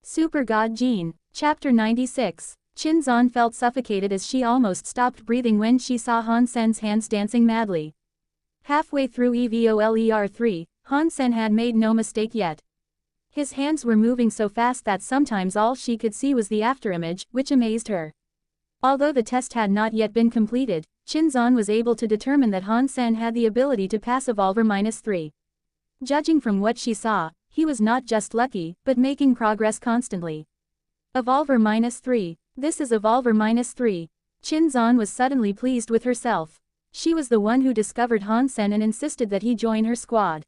Super God Gene. Chapter 96. Chinzan felt suffocated as she almost stopped breathing when she saw Han Sen's hands dancing madly. Halfway through EVOLER 3, Han Sen had made no mistake yet. His hands were moving so fast that sometimes all she could see was the afterimage, which amazed her. Although the test had not yet been completed, Chinzan was able to determine that Han Sen had the ability to pass Evolver -3. Judging from what she saw, he was not just lucky, but making progress constantly. Evolver -3. This is Evolver -3. Chinzan was suddenly pleased with herself. She was the one who discovered Han Sen and insisted that he join her squad.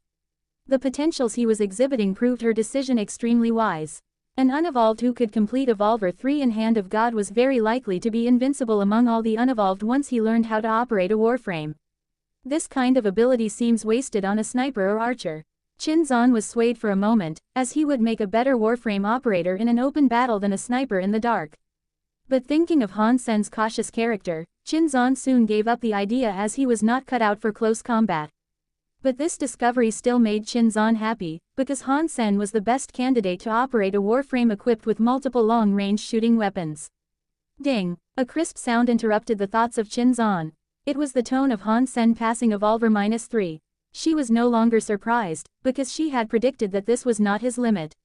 The potentials he was exhibiting proved her decision extremely wise. An unevolved who could complete Evolver 3 in Hand of God was very likely to be invincible among all the unevolved once he learned how to operate a warframe. This kind of ability seems wasted on a sniper or archer. Chinzan was swayed for a moment, as he would make a better warframe operator in an open battle than a sniper in the dark. But thinking of Han Sen's cautious character, Chinzan soon gave up the idea as he was not cut out for close combat. But this discovery still made Chinzan happy, because Han Sen was the best candidate to operate a warframe equipped with multiple long-range shooting weapons. Ding! A crisp sound interrupted the thoughts of Chinzan. It was the tone of Han Sen passing Evolver -3. She was no longer surprised, because she had predicted that this was not his limit.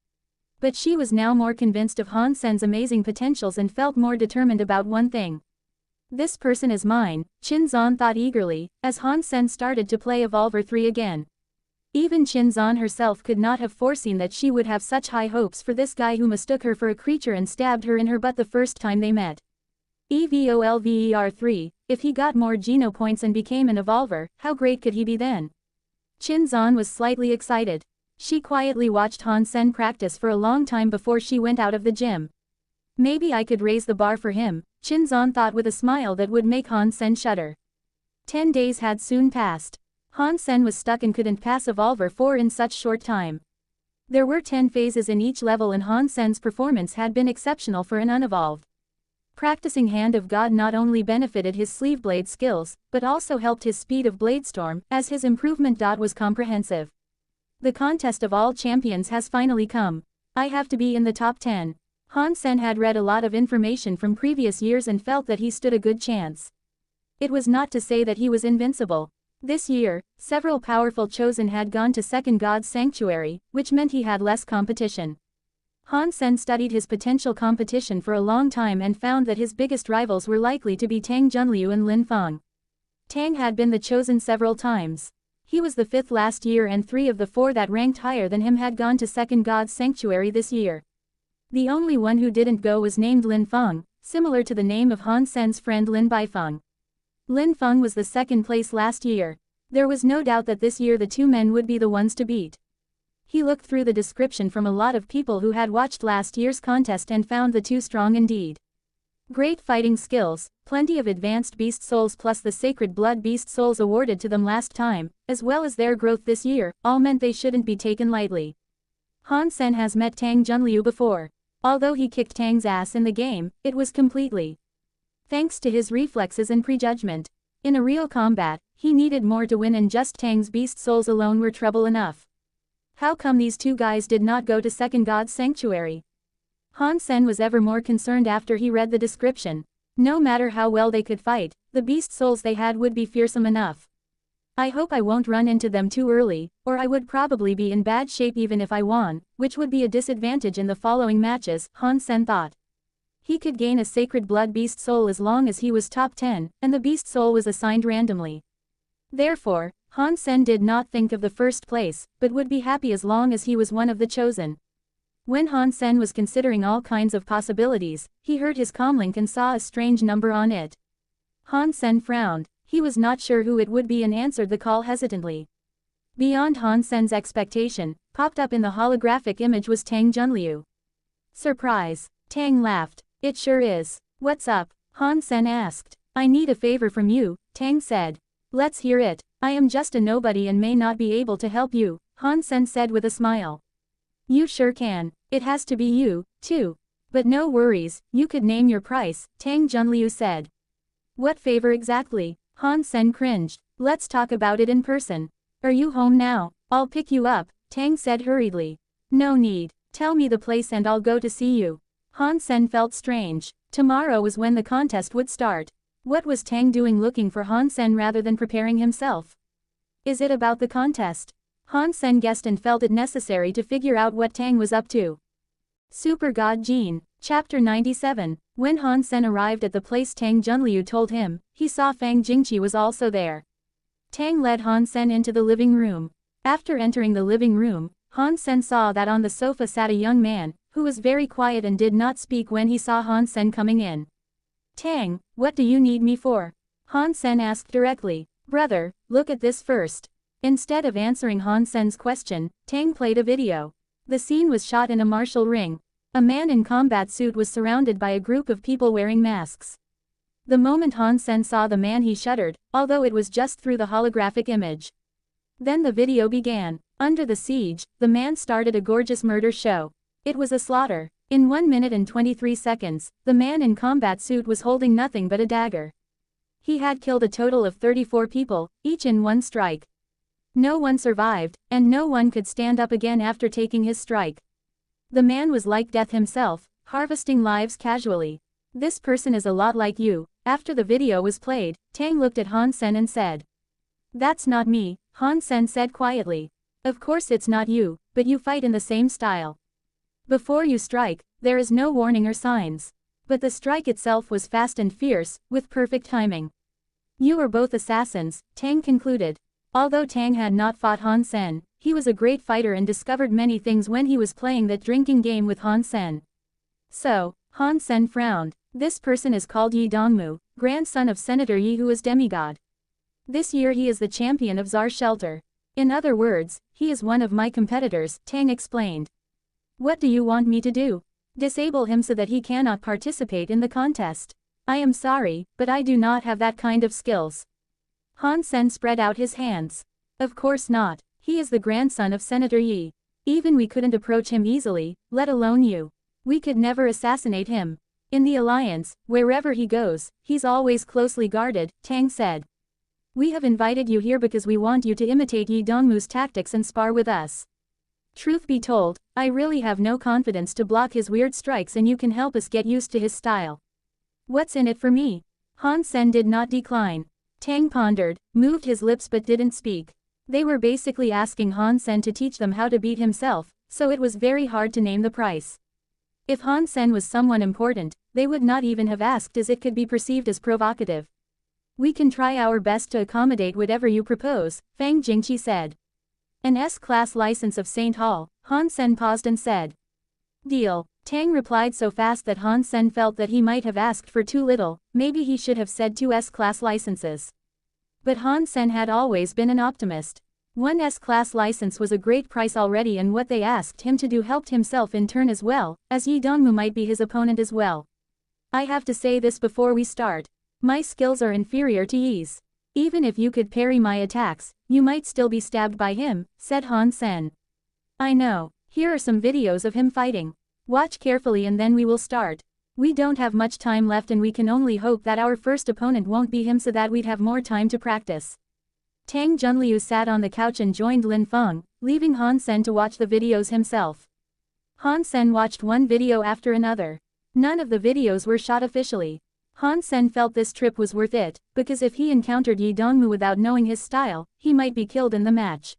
But she was now more convinced of Han Sen's amazing potentials and felt more determined about one thing. This person is mine, Chinzan thought eagerly, as Han Sen started to play Evolver 3 again. Even Chinzan herself could not have foreseen that she would have such high hopes for this guy who mistook her for a creature and stabbed her in her butt the first time they met. EVOLVER 3, if he got more Geno points and became an Evolver, how great could he be then? Chinzan was slightly excited. She quietly watched Han Sen practice for a long time before she went out of the gym. Maybe I could raise the bar for him, Chinzan thought with a smile that would make Han Sen shudder. 10 days had soon passed. Han Sen was stuck and couldn't pass Evolver 4 in such short time. There were 10 phases in each level and Han Sen's performance had been exceptional for an unevolved. Practicing Hand of God not only benefited his sleeve blade skills, but also helped his speed of bladestorm, as his improvement was comprehensive. The contest of all champions has finally come. I have to be in the top 10. Han Sen had read a lot of information from previous years and felt that he stood a good chance. It was not to say that he was invincible. This year, several powerful chosen had gone to Second God's Sanctuary, which meant he had less competition. Han Sen studied his potential competition for a long time and found that his biggest rivals were likely to be Tang Junliu and Lin Feng. Tang had been the chosen several times. He was the 5th last year and 3 of the 4 that ranked higher than him had gone to Second God's Sanctuary this year. The only one who didn't go was named Lin Feng, similar to the name of Han Sen's friend Lin Baifeng. Lin Feng was the 2nd place last year. There was no doubt that this year the two men would be the ones to beat. He looked through the description from a lot of people who had watched last year's contest and found the two strong indeed. Great fighting skills, plenty of advanced beast souls plus the sacred blood beast souls awarded to them last time, as well as their growth this year, all meant they shouldn't be taken lightly. Han Sen has met Tang Junliu before. Although he kicked Tang's ass in the game, it was completely thanks to his reflexes and prejudgment. In a real combat, he needed more to win and just Tang's beast souls alone were trouble enough. How come these two guys did not go to Second God's Sanctuary? Han Sen was ever more concerned after he read the description. No matter how well they could fight, the beast souls they had would be fearsome enough. I hope I won't run into them too early, or I would probably be in bad shape even if I won, which would be a disadvantage in the following matches, Han Sen thought. He could gain a sacred blood beast soul as long as he was top 10, and the beast soul was assigned randomly. Therefore, Han Sen did not think of the first place, but would be happy as long as he was one of the chosen. When Han Sen was considering all kinds of possibilities, he heard his comlink and saw a strange number on it. Han Sen frowned. He was not sure who it would be and answered the call hesitantly. Beyond Han Sen's expectation, popped up in the holographic image was Tang Junliu. Surprise. Tang laughed. It sure is. What's up? Han Sen asked. I need a favor from you, Tang said. Let's hear it. I am just a nobody and may not be able to help you, Han Sen said with a smile. You sure can. It has to be you, too. But no worries, you could name your price, Tang Junliu said. What favor exactly? Han Sen cringed. Let's talk about it in person. Are you home now? I'll pick you up, Tang said hurriedly. No need. Tell me the place and I'll go to see you. Han Sen felt strange. Tomorrow was when the contest would start. What was Tang doing looking for Han Sen rather than preparing himself? Is it about the contest? Han Sen guessed and felt it necessary to figure out what Tang was up to. Super God Jean, Chapter 97. When Han Sen arrived at the place Tang Junliu told him, he saw Fang Jingqi was also there. Tang led Han Sen into the living room. After entering the living room, Han Sen saw that on the sofa sat a young man, who was very quiet and did not speak when he saw Han Sen coming in. Tang, what do you need me for? Han Sen asked directly. Brother, look at this first. Instead of answering Han Sen's question, Tang played a video. The scene was shot in a martial ring. A man in combat suit was surrounded by a group of people wearing masks. The moment Han Sen saw the man he shuddered, although it was just through the holographic image. Then the video began. Under the siege, the man started a gorgeous murder show. It was a slaughter. In 1 minute and 23 seconds, the man in combat suit was holding nothing but a dagger. He had killed a total of 34 people, each in one strike. No one survived, and no one could stand up again after taking his strike. The man was like death himself, harvesting lives casually. This person is a lot like you. After the video was played, Tang looked at Han Sen and said. That's not me, Han Sen said quietly. Of course it's not you, but you fight in the same style. Before you strike, there is no warning or signs. But the strike itself was fast and fierce, with perfect timing. You are both assassins, Tang concluded. Although Tang had not fought Han Sen, he was a great fighter and discovered many things when he was playing that drinking game with Han Sen. So, Han Sen frowned. This person is called Yi Dongmu, grandson of Senator Yi who is demigod. This year he is the champion of Czar Shelter. In other words, he is one of my competitors, Tang explained. What do you want me to do? Disable him so that he cannot participate in the contest. I am sorry, but I do not have that kind of skills. Han Sen spread out his hands. Of course not. He is the grandson of Senator Yi. Even we couldn't approach him easily, let alone you. We could never assassinate him. In the alliance, wherever he goes, he's always closely guarded, Tang said. We have invited you here because we want you to imitate Yi Dongmu's tactics and spar with us. Truth be told, I really have no confidence to block his weird strikes and you can help us get used to his style. What's in it for me? Han Sen did not decline. Tang pondered, moved his lips but didn't speak. They were basically asking Han Sen to teach them how to beat himself, so it was very hard to name the price. If Han Sen was someone important, they would not even have asked as it could be perceived as provocative. We can try our best to accommodate whatever you propose, Fang Jingqi said. An S-class license of St. Hall, Han Sen paused and said. Deal. Tang replied so fast that Han Sen felt that he might have asked for too little, maybe he should have said 2 S-class licenses. But Han Sen had always been an optimist. 1 S-class license was a great price already and what they asked him to do helped himself in turn as well, as Yi Dongmu might be his opponent as well. I have to say this before we start. My skills are inferior to Yi's. Even if you could parry my attacks, you might still be stabbed by him, said Han Sen. I know. Here are some videos of him fighting. Watch carefully and then we will start. We don't have much time left and we can only hope that our first opponent won't be him so that we'd have more time to practice. Tang Junliu sat on the couch and joined Lin Feng, leaving Han Sen to watch the videos himself. Han Sen watched one video after another. None of the videos were shot officially. Han Sen felt this trip was worth it, because if he encountered Yi Dongmu without knowing his style, he might be killed in the match.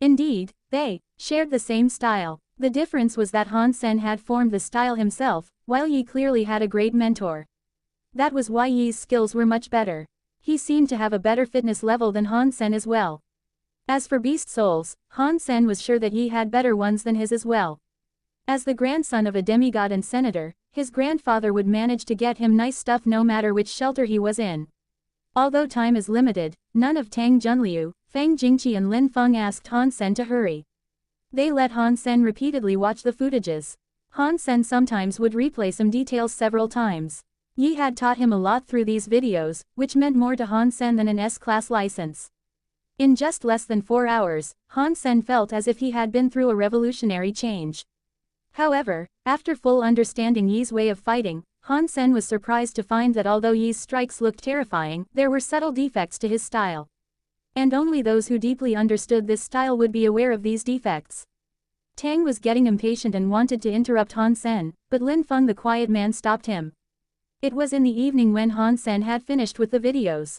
Indeed, they shared the same style. The difference was that Han Sen had formed the style himself, while Yi clearly had a great mentor. That was why Yi's skills were much better. He seemed to have a better fitness level than Han Sen as well. As for beast souls, Han Sen was sure that Yi had better ones than his as well. As the grandson of a demigod and senator, his grandfather would manage to get him nice stuff no matter which shelter he was in. Although time is limited, none of Tang Junliu, Fang Jingqi and Lin Feng asked Han Sen to hurry. They let Han Sen repeatedly watch the footages. Han Sen sometimes would replay some details several times. Yi had taught him a lot through these videos, which meant more to Han Sen than an S-class license. In just less than 4 hours, Han Sen felt as if he had been through a revolutionary change. However, after full understanding Yi's way of fighting, Han Sen was surprised to find that although Yi's strikes looked terrifying, there were subtle defects to his style. And only those who deeply understood this style would be aware of these defects. Tang was getting impatient and wanted to interrupt Han Sen, but Lin Feng the quiet man stopped him. It was in the evening when Han Sen had finished with the videos.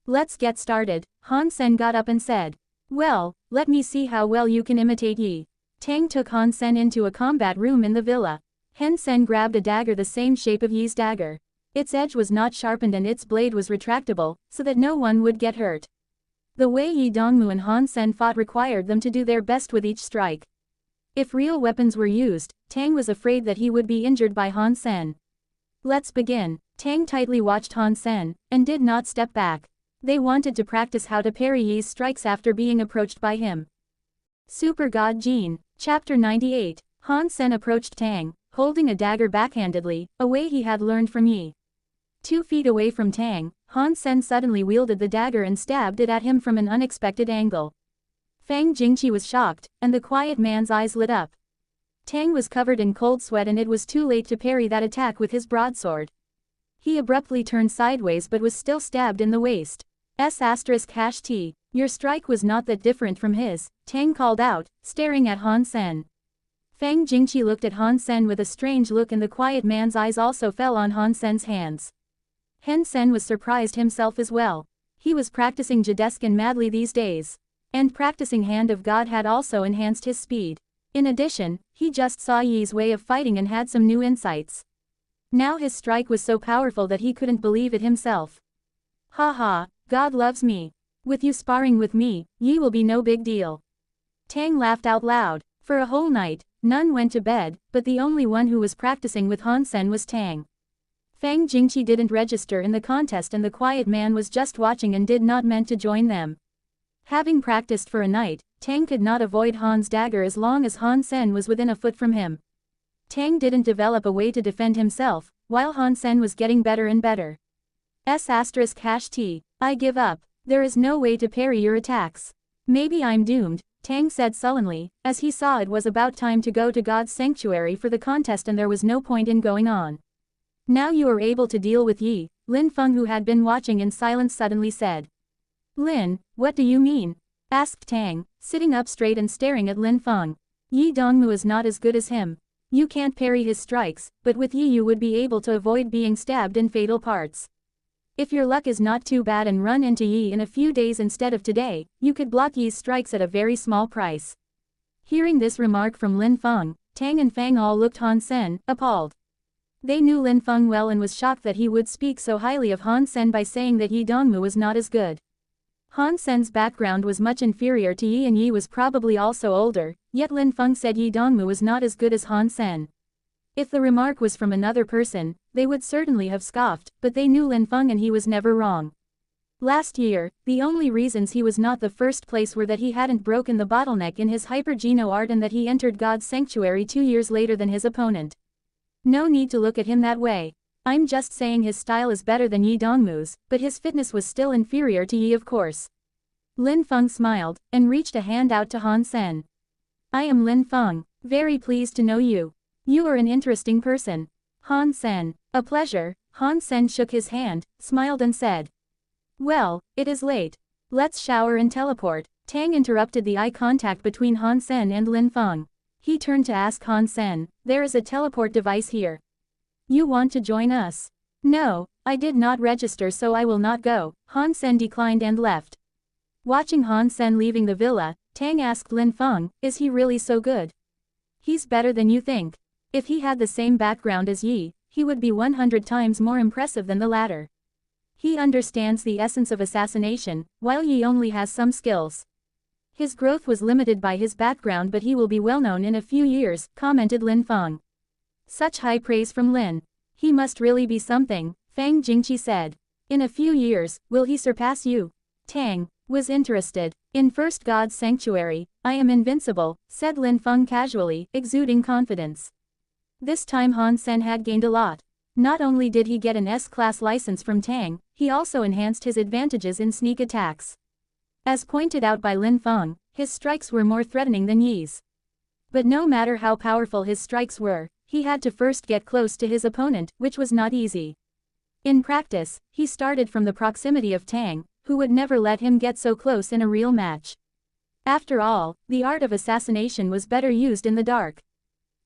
Let's get started, Han Sen got up and said. Well, let me see how well you can imitate Yi. Tang took Han Sen into a combat room in the villa. Han Sen grabbed a dagger the same shape of Yi's dagger. Its edge was not sharpened and its blade was retractable, so that no one would get hurt. The way Yi Dongmu and Han Sen fought required them to do their best with each strike. If real weapons were used, Tang was afraid that he would be injured by Han Sen. Let's begin. Tang tightly watched Han Sen, and did not step back. They wanted to practice how to parry Yi's strikes after being approached by him. Super God Gene, Chapter 98. Han Sen approached Tang, holding a dagger backhandedly, a way he had learned from Yi. 2 feet away from Tang, Han Sen suddenly wielded the dagger and stabbed it at him from an unexpected angle. Fang Jingqi was shocked, and the quiet man's eyes lit up. Tang was covered in cold sweat and it was too late to parry that attack with his broadsword. He abruptly turned sideways but was still stabbed in the waist. ***, your strike was not that different from his, Tang called out, staring at Han Sen. Fang Jingqi looked at Han Sen with a strange look and the quiet man's eyes also fell on Han Sen's hands. Han Sen was surprised himself as well. He was practicing Jideskin madly these days. And practicing Hand of God had also enhanced his speed. In addition, he just saw Yi's way of fighting and had some new insights. Now his strike was so powerful that he couldn't believe it himself. Ha, God loves me. With you sparring with me, Yi will be no big deal. Tang laughed out loud. For a whole night, none went to bed, but the only one who was practicing with Han Sen was Tang. Fang Jingqi didn't register in the contest and the quiet man was just watching and did not meant to join them. Having practiced for a night, Tang could not avoid Han's dagger as long as Han Sen was within a foot from him. Tang didn't develop a way to defend himself, while Han Sen was getting better and better. I give up. There is no way to parry your attacks. Maybe I'm doomed, Tang said sullenly, as he saw it was about time to go to God's sanctuary for the contest and there was no point in going on. Now you are able to deal with Yi, Lin Feng who had been watching in silence suddenly said. Lin, what do you mean? Asked Tang, sitting up straight and staring at Lin Feng. Yi Dongmu is not as good as him. You can't parry his strikes, but with Yi you would be able to avoid being stabbed in fatal parts. If your luck is not too bad and run into Yi in a few days instead of today, you could block Yi's strikes at a very small price. Hearing this remark from Lin Feng, Tang and Fang all looked Han Sen, appalled. They knew Lin Feng well and was shocked that he would speak so highly of Han Sen by saying that Yi Dongmu was not as good. Han Sen's background was much inferior to Yi and Yi was probably also older, yet Lin Feng said Yi Dongmu was not as good as Han Sen. If the remark was from another person, they would certainly have scoffed, but they knew Lin Feng and he was never wrong. Last year, the only reasons he was not the first place were that he hadn't broken the bottleneck in his hyper-geno art and that he entered God's sanctuary 2 years later than his opponent. No need to look at him that way. I'm just saying his style is better than Yi Dongmu's, but his fitness was still inferior to Yi of course. Lin Feng smiled, and reached a hand out to Han Sen. I am Lin Feng, very pleased to know you. You are an interesting person. Han Sen, a pleasure. Han Sen shook his hand, smiled and said. Well, it is late. Let's shower and teleport. Tang interrupted the eye contact between Han Sen and Lin Feng. He turned to ask Han Sen, there is a teleport device here. You want to join us? No, I did not register so I will not go, Han Sen declined and left. Watching Han Sen leaving the villa, Tang asked Lin Feng, is he really so good? He's better than you think. If he had the same background as Yi, he would be 100 times more impressive than the latter. He understands the essence of assassination, while Yi only has some skills. His growth was limited by his background but he will be well known in a few years, commented Lin Feng. Such high praise from Lin. He must really be something, Fang Jingqi said. In a few years, will he surpass you? Tang was interested. In First God's Sanctuary, I am invincible, said Lin Feng casually, exuding confidence. This time Han Sen had gained a lot. Not only did he get an S-class license from Tang, he also enhanced his advantages in sneak attacks. As pointed out by Lin Feng, his strikes were more threatening than Yi's. But no matter how powerful his strikes were, he had to first get close to his opponent, which was not easy. In practice, he started from the proximity of Tang, who would never let him get so close in a real match. After all, the art of assassination was better used in the dark.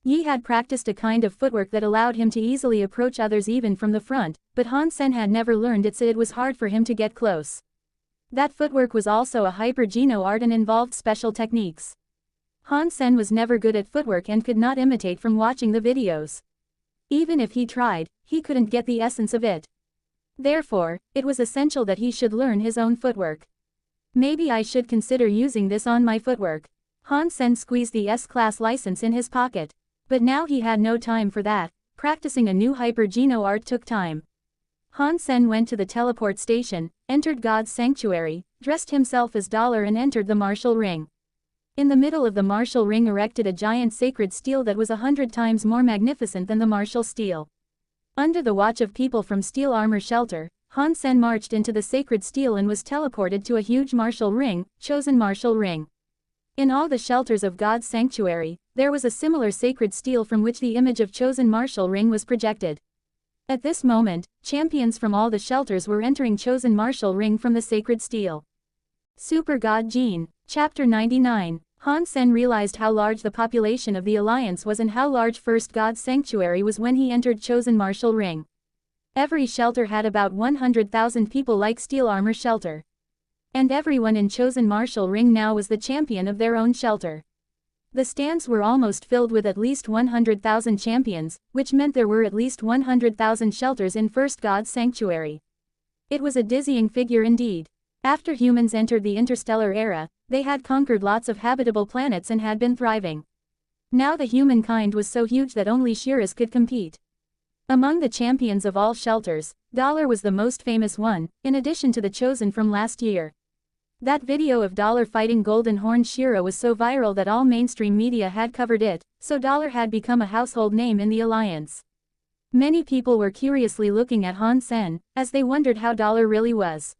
Yi had practiced a kind of footwork that allowed him to easily approach others even from the front, but Han Sen had never learned it, so it was hard for him to get close. That footwork was also a hyper-geno art and involved special techniques. Han Sen was never good at footwork and could not imitate from watching the videos. Even if he tried, he couldn't get the essence of it. Therefore, it was essential that he should learn his own footwork. Maybe I should consider using this on my footwork. Han Sen squeezed the S-class license in his pocket. But now he had no time for that. Practicing a new hyper-geno art took time. Han Sen went to the teleport station, entered God's sanctuary, dressed himself as Dollar and entered the martial ring. In the middle of the martial ring erected a giant sacred steel that was 100 times more magnificent than the martial steel. Under the watch of people from Steel Armor Shelter, Han Sen marched into the sacred steel and was teleported to a huge martial ring, chosen martial ring. In all the shelters of God's sanctuary, there was a similar sacred steel from which the image of chosen martial ring was projected. At this moment, champions from all the shelters were entering chosen martial ring from the sacred steel. Super God Gene, Chapter 99. Han Sen realized how large the population of the Alliance was and how large First God's sanctuary was when he entered chosen martial ring. Every shelter had about 100,000 people like Steel Armor Shelter. And everyone in chosen martial ring now was the champion of their own shelter. The stands were almost filled with at least 100,000 champions, which meant there were at least 100,000 shelters in First God's sanctuary. It was a dizzying figure indeed. After humans entered the interstellar era, they had conquered lots of habitable planets and had been thriving. Now the humankind was so huge that only Shiras could compete. Among the champions of all shelters, Dollar was the most famous one, in addition to the chosen from last year. That video of Dollar fighting Golden Horn Shira was so viral that all mainstream media had covered it, so Dollar had become a household name in the Alliance. Many people were curiously looking at Han Sen, as they wondered how Dollar really was.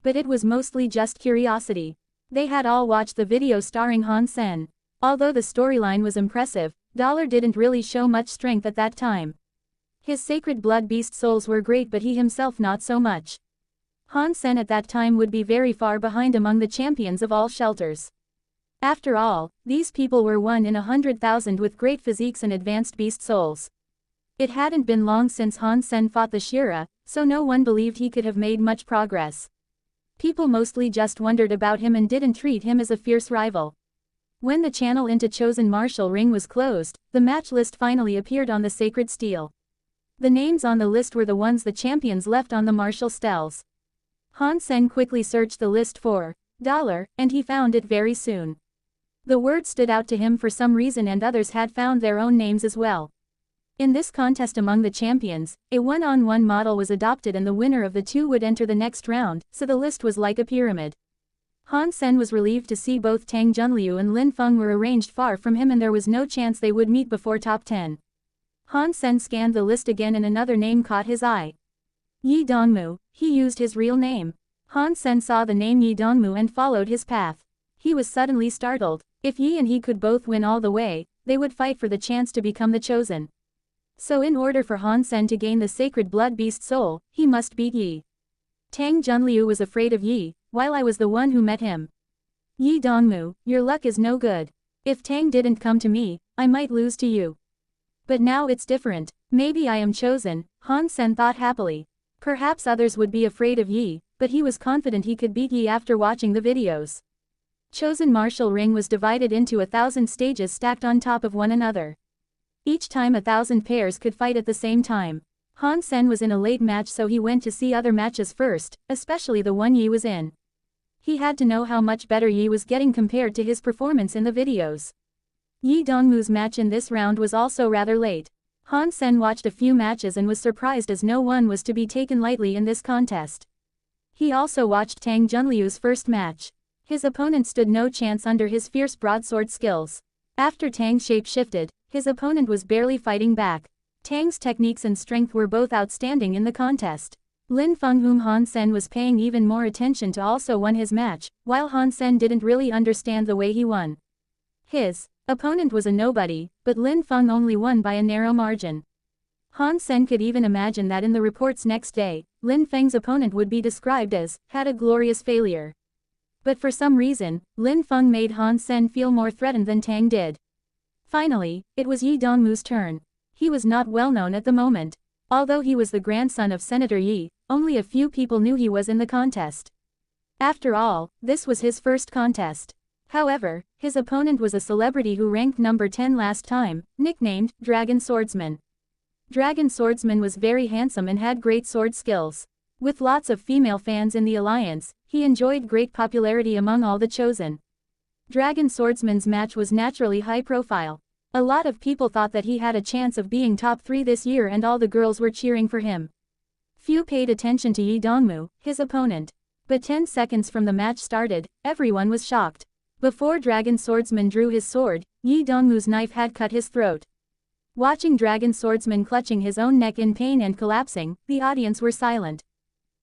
But it was mostly just curiosity. They had all watched the video starring Han Sen. Although the storyline was impressive, Dollar didn't really show much strength at that time. His sacred blood beast souls were great, but he himself not so much. Han Sen at that time would be very far behind among the champions of all shelters. After all, these people were 1 in 100,000 with great physiques and advanced beast souls. It hadn't been long since Han Sen fought the Shira, so no one believed he could have made much progress. People mostly just wondered about him and didn't treat him as a fierce rival. When the channel into chosen martial ring was closed, the match list finally appeared on the sacred steel. The names on the list were the ones the champions left on the martial stels. Han Sen quickly searched the list for Dollar, and he found it very soon. The word stood out to him for some reason, and others had found their own names as well. In this contest among the champions, a one-on-one model was adopted and the winner of the two would enter the next round, so the list was like a pyramid. Han Sen was relieved to see both Tang Junliu and Lin Feng were arranged far from him and there was no chance they would meet before top 10. Han Sen scanned the list again and another name caught his eye. Yi Dongmu. He used his real name. Han Sen saw the name Yi Dongmu and followed his path. He was suddenly startled. If Yi and he could both win all the way, they would fight for the chance to become the chosen. So in order for Han Sen to gain the sacred blood beast soul, he must beat Yi. Tang Junliu was afraid of Yi, while I was the one who met him. Yi Dongmu, your luck is no good. If Tang didn't come to me, I might lose to you. But now it's different. Maybe I am chosen, Han Sen thought happily. Perhaps others would be afraid of Yi, but he was confident he could beat Yi after watching the videos. Chosen martial ring was divided into 1,000 stages stacked on top of one another. Each time 1,000 pairs could fight at the same time. Han Sen was in a late match, so he went to see other matches first, especially the one Yi was in. He had to know how much better Yi was getting compared to his performance in the videos. Yi Dongmu's match in this round was also rather late. Han Sen watched a few matches and was surprised as no one was to be taken lightly in this contest. He also watched Tang Junliu's first match. His opponent stood no chance under his fierce broadsword skills. After Tang shape-shifted, his opponent was barely fighting back. Tang's techniques and strength were both outstanding in the contest. Lin Feng, whom Han Sen was paying even more attention to, also won his match, while Han Sen didn't really understand the way he won. His opponent was a nobody, but Lin Feng only won by a narrow margin. Han Sen could even imagine that in the reports next day, Lin Feng's opponent would be described as, had a glorious failure. But for some reason, Lin Feng made Han Sen feel more threatened than Tang did. Finally, it was Yi Dongmu's turn. He was not well known at the moment. Although he was the grandson of Senator Yi, only a few people knew he was in the contest. After all, this was his first contest. However, his opponent was a celebrity who ranked number 10 last time, nicknamed Dragon Swordsman. Dragon Swordsman was very handsome and had great sword skills. With lots of female fans in the alliance, he enjoyed great popularity among all the chosen. Dragon Swordsman's match was naturally high profile. A lot of people thought that he had a chance of being top 3 this year and all the girls were cheering for him. Few paid attention to Yi Dongmu, his opponent. But 10 seconds from the match started, everyone was shocked. Before Dragon Swordsman drew his sword, Yi Dongmu's knife had cut his throat. Watching Dragon Swordsman clutching his own neck in pain and collapsing, the audience were silent.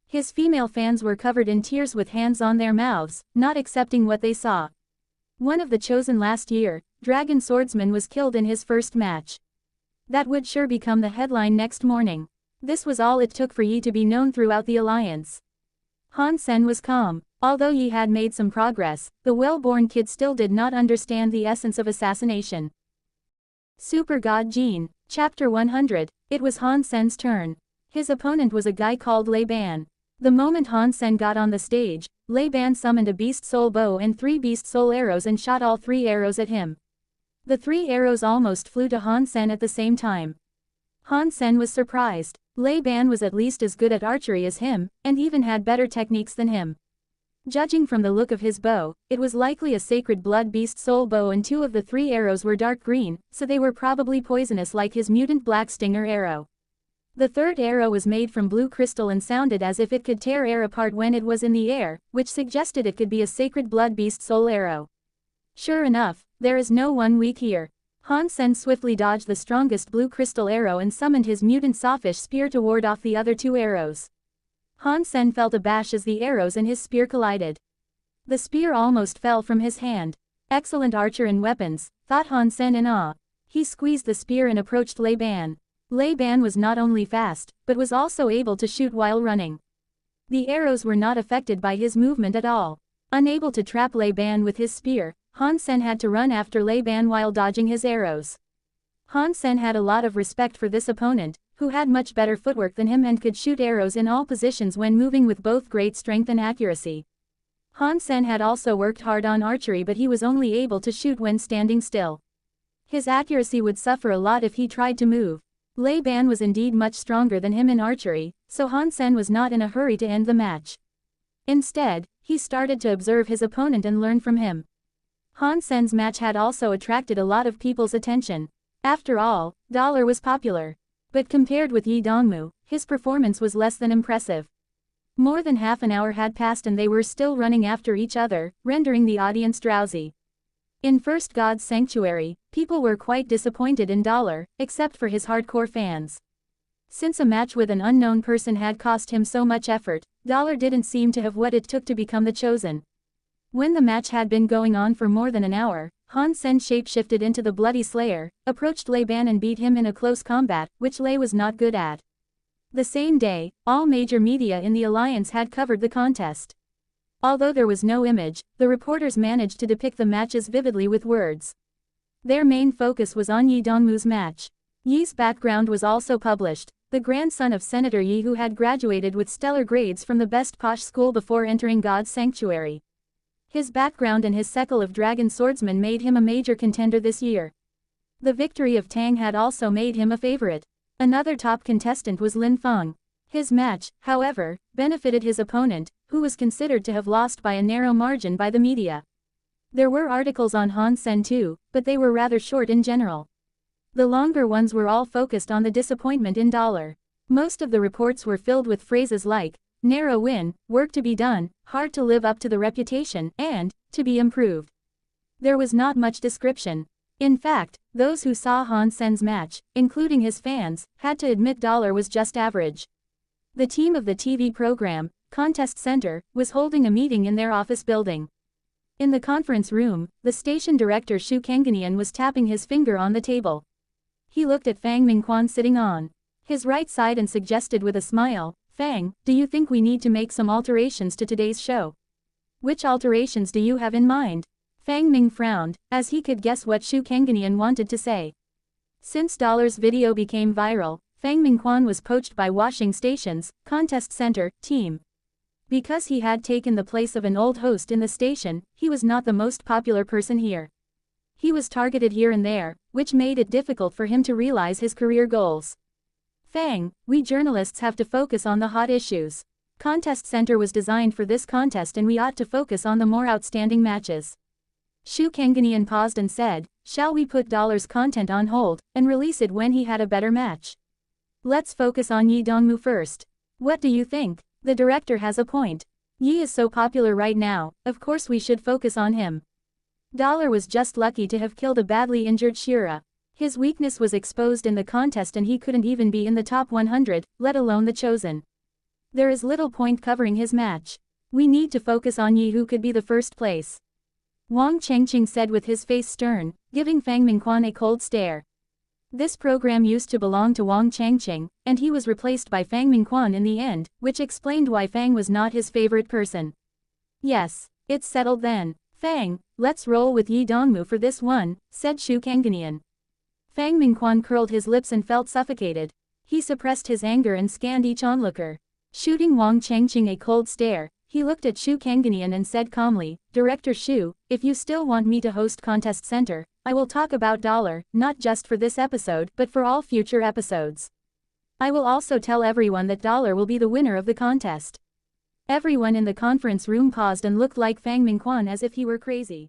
His female fans were covered in tears with hands on their mouths, not accepting what they saw. One of the chosen last year, Dragon Swordsman was killed in his first match. That would sure become the headline next morning. This was all it took for Yi to be known throughout the alliance. Han Sen was calm. Although Yi had made some progress, the well-born kid still did not understand the essence of assassination. Super God Jean, Chapter 100, it was Han Sen's turn. His opponent was a guy called Lei Ban. The moment Han Sen got on the stage, Lei Ban summoned a beast soul bow and 3 beast soul arrows and shot all 3 arrows at him. The 3 arrows almost flew to Han Sen at the same time. Han Sen was surprised. Lei Ban was at least as good at archery as him, and even had better techniques than him. Judging from the look of his bow, it was likely a sacred blood beast soul bow and 2 of the 3 arrows were dark green, so they were probably poisonous like his mutant black stinger arrow. The 3rd arrow was made from blue crystal and sounded as if it could tear air apart when it was in the air, which suggested it could be a sacred blood beast soul arrow. Sure enough, there is no one weak here. Han Sen swiftly dodged the strongest blue crystal arrow and summoned his mutant sawfish spear to ward off the other 2 arrows. Han Sen felt a bash as the arrows and his spear collided. The spear almost fell from his hand. Excellent archer and weapons, thought Han Sen in awe. He squeezed the spear and approached Lei Ban. Lei Ban was not only fast, but was also able to shoot while running. The arrows were not affected by his movement at all. Unable to trap Lei Ban with his spear, Han Sen had to run after Lei Ban while dodging his arrows. Han Sen had a lot of respect for this opponent, who had much better footwork than him and could shoot arrows in all positions when moving with both great strength and accuracy. Han Sen had also worked hard on archery but he was only able to shoot when standing still. His accuracy would suffer a lot if he tried to move. Lei Ban was indeed much stronger than him in archery, so Han Sen was not in a hurry to end the match. Instead, he started to observe his opponent and learn from him. Han Sen's match had also attracted a lot of people's attention. After all, Dollar was popular. But compared with Yi Dongmu, his performance was less than impressive. More than half an hour had passed and they were still running after each other, rendering the audience drowsy. In First God's Sanctuary, people were quite disappointed in Dollar, except for his hardcore fans. Since a match with an unknown person had cost him so much effort, Dollar didn't seem to have what it took to become the chosen. When the match had been going on for more than an hour, Han Sen shapeshifted into the Bloody Slayer, approached Lei Ban and beat him in a close combat, which Lei was not good at. The same day, all major media in the alliance had covered the contest. Although there was no image, the reporters managed to depict the matches vividly with words. Their main focus was on Yi Dongmu's match. Yi's background was also published, the grandson of Senator Yi who had graduated with stellar grades from the best posh school before entering God's Sanctuary. His background and his sekal of dragon swordsman made him a major contender this year. The victory of Tang had also made him a favorite. Another top contestant was Lin Feng. His match, however, benefited his opponent, who was considered to have lost by a narrow margin by the media. There were articles on Han Sen too, but they were rather short in general. The longer ones were all focused on the disappointment in Dollar. Most of the reports were filled with phrases like, narrow win, work to be done, hard to live up to the reputation, and, to be improved. There was not much description. In fact, those who saw Han Sen's match, including his fans, had to admit Dollar was just average. The team of the TV program, Contest Center, was holding a meeting in their office building. In the conference room, the station director Shu Kenganian was tapping his finger on the table. He looked at Fang Mingquan sitting on his right side and suggested with a smile, Fang, do you think we need to make some alterations to today's show? Which alterations do you have in mind? Fang Ming frowned, as he could guess what Shu Kangnian wanted to say. Since Dollar's video became viral, Fang Mingquan was poached by Washing Station's contest center team. Because he had taken the place of an old host in the station, he was not the most popular person here. He was targeted here and there, which made it difficult for him to realize his career goals. Fang, we journalists have to focus on the hot issues. Contest Center was designed for this contest and we ought to focus on the more outstanding matches. Shu Kangnian paused and said, shall we put Dollar's content on hold, and release it when he had a better match? Let's focus on Yi Dongmu first. What do you think? The director has a point. Yi is so popular right now, of course we should focus on him. Dollar was just lucky to have killed a badly injured Shira. His weakness was exposed in the contest and he couldn't even be in the top 100, let alone the chosen. There is little point covering his match. We need to focus on Yi who could be the first place. Wang Chengqing said with his face stern, giving Fang Mingquan a cold stare. This program used to belong to Wang Chengqing, and he was replaced by Fang Mingquan in the end, which explained why Fang was not his favorite person. Yes, it's settled then. Fang, let's roll with Yi Dongmu for this one, said Shu Kangnian. Fang Mingquan curled his lips and felt suffocated. He suppressed his anger and scanned each onlooker. Shooting Wang Chengqing a cold stare, he looked at Shu Kangnian and said calmly, Director Shu, if you still want me to host Contest Center, I will talk about Dollar, not just for this episode but for all future episodes. I will also tell everyone that Dollar will be the winner of the contest. Everyone in the conference room paused and looked like Fang Mingquan as if he were crazy.